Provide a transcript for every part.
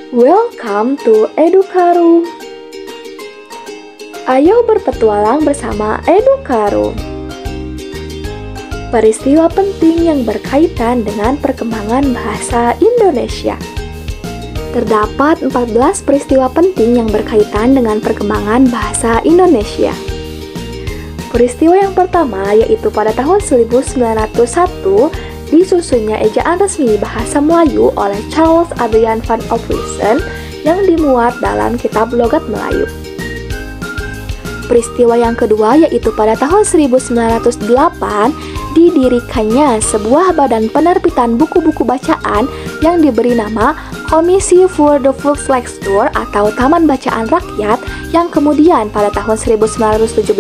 Welcome to Edukaroom. Ayo berpetualang bersama Edukaroom. Peristiwa penting yang berkaitan dengan perkembangan bahasa Indonesia. Terdapat 14 peristiwa penting yang berkaitan dengan perkembangan bahasa Indonesia. Peristiwa yang pertama yaitu pada tahun 1901 disusunnya ejaan resmi bahasa Melayu oleh Charles Adrian van Ophuijsen yang dimuat dalam kitab Logat Melayu. Peristiwa yang kedua yaitu pada tahun 1908 didirikannya sebuah badan penerbitan buku-buku bacaan yang diberi nama Komisi voor de Volkslektuur atau Taman Bacaan Rakyat yang kemudian pada tahun 1917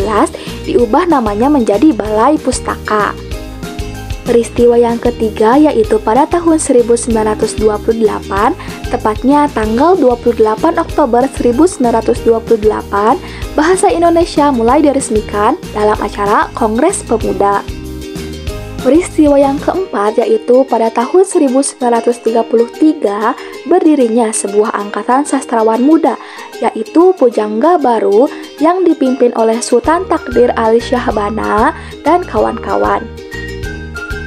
diubah namanya menjadi Balai Pustaka. Peristiwa yang ketiga yaitu pada tahun 1928, tepatnya tanggal 28 Oktober 1928, bahasa Indonesia mulai diresmikan dalam acara Kongres Pemuda. Peristiwa yang keempat yaitu pada tahun 1933 berdirinya sebuah angkatan sastrawan muda yaitu Pujangga Baru yang dipimpin oleh Sultan Takdir Ali Syahbana dan kawan-kawan.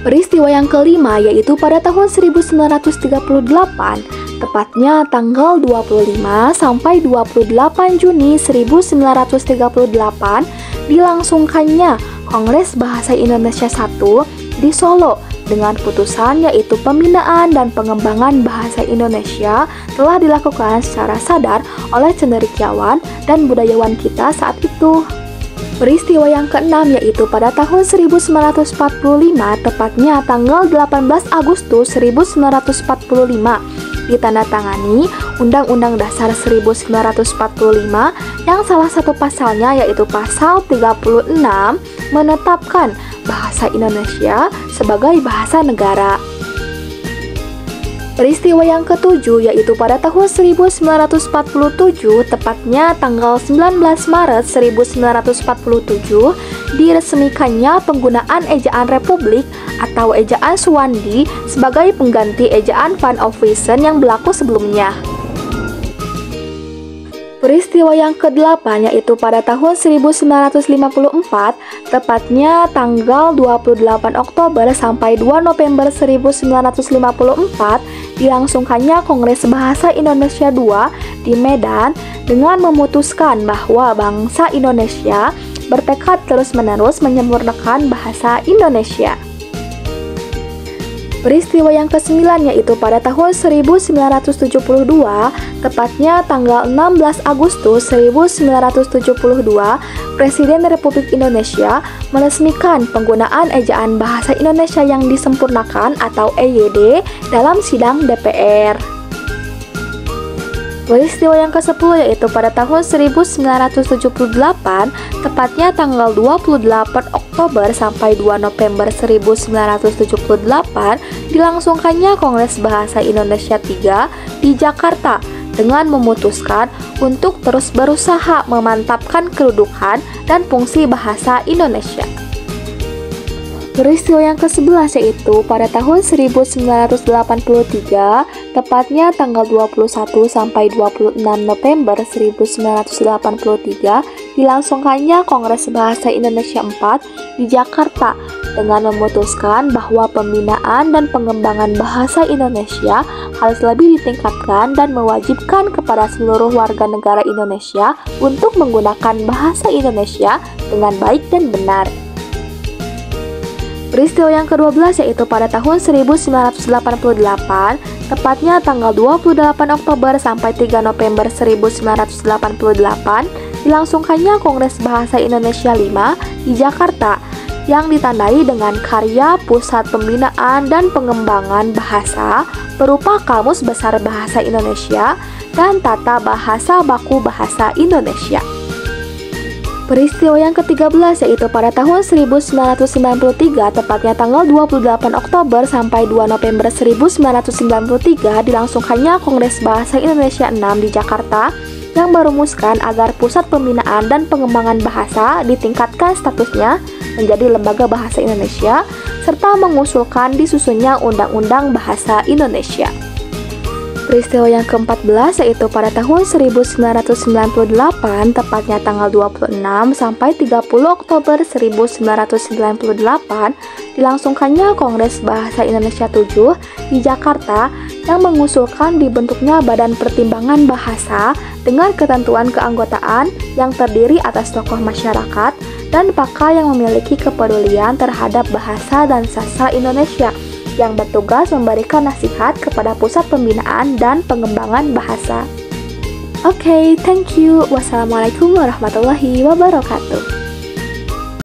Peristiwa yang kelima yaitu pada tahun 1938, tepatnya tanggal 25 sampai 28 Juni 1938, dilangsungkannya Kongres Bahasa Indonesia I di Solo dengan putusan yaitu pembinaan dan pengembangan bahasa Indonesia telah dilakukan secara sadar oleh cendekiawan dan budayawan kita saat itu. Peristiwa yang keenam yaitu pada tahun 1945, tepatnya tanggal 18 Agustus 1945, ditandatangani Undang-Undang Dasar 1945 yang salah satu pasalnya yaitu pasal 36 menetapkan bahasa Indonesia sebagai bahasa negara. Peristiwa yang ketujuh yaitu pada tahun 1947, tepatnya tanggal 19 Maret 1947, diresmikannya penggunaan ejaan Republik atau ejaan Suwandi sebagai pengganti ejaan Van Ophuijsen yang berlaku sebelumnya. Peristiwa yang ke-8 yaitu pada tahun 1954, tepatnya tanggal 28 Oktober sampai 2 November 1954, dilangsungkannya Kongres Bahasa Indonesia II di Medan dengan memutuskan bahwa bangsa Indonesia bertekad terus-menerus menyempurnakan bahasa Indonesia. Peristiwa yang ke-9 yaitu pada tahun 1972, tepatnya tanggal 16 Agustus 1972, Presiden Republik Indonesia meresmikan penggunaan ejaan bahasa Indonesia yang disempurnakan atau EYD dalam sidang DPR. Peristiwa yang ke-10 yaitu pada tahun 1978, tepatnya tanggal 28 Oktober sampai 2 November 1978, dilangsungkannya Kongres Bahasa Indonesia III di Jakarta dengan memutuskan untuk terus berusaha memantapkan kedudukan dan fungsi bahasa Indonesia. Peristiwa yang ke-11 yaitu pada tahun 1983, tepatnya tanggal 21 sampai 26 November 1983, dilangsungkannya Kongres Bahasa Indonesia IV di Jakarta dengan memutuskan bahwa pembinaan dan pengembangan bahasa Indonesia harus lebih ditingkatkan dan mewajibkan kepada seluruh warga negara Indonesia untuk menggunakan bahasa Indonesia dengan baik dan benar. Peristiwa yang ke-12 yaitu pada tahun 1988, tepatnya tanggal 28 Oktober sampai 3 November 1988, dilangsungkannya Kongres Bahasa Indonesia V di Jakarta yang ditandai dengan karya Pusat Pembinaan dan Pengembangan Bahasa berupa Kamus Besar Bahasa Indonesia dan Tata Bahasa Baku Bahasa Indonesia. Peristiwa yang ke-13 yaitu pada tahun 1993, tepatnya tanggal 28 Oktober sampai 2 November 1993, dilangsungkannya Kongres Bahasa Indonesia VI di Jakarta yang merumuskan agar Pusat Pembinaan dan Pengembangan Bahasa ditingkatkan statusnya menjadi Lembaga Bahasa Indonesia, serta mengusulkan disusunnya Undang-Undang Bahasa Indonesia. Peristiwa yang ke-14 yaitu pada tahun 1998, tepatnya tanggal 26 sampai 30 Oktober 1998, dilangsungkannya Kongres Bahasa Indonesia 7 di Jakarta yang mengusulkan dibentuknya Badan Pertimbangan Bahasa dengan ketentuan keanggotaan yang terdiri atas tokoh masyarakat dan pakar yang memiliki kepedulian terhadap bahasa dan sastra Indonesia yang bertugas memberikan nasihat kepada pusat pembinaan dan pengembangan bahasa. Oke, thank you. Wassalamualaikum warahmatullahi wabarakatuh.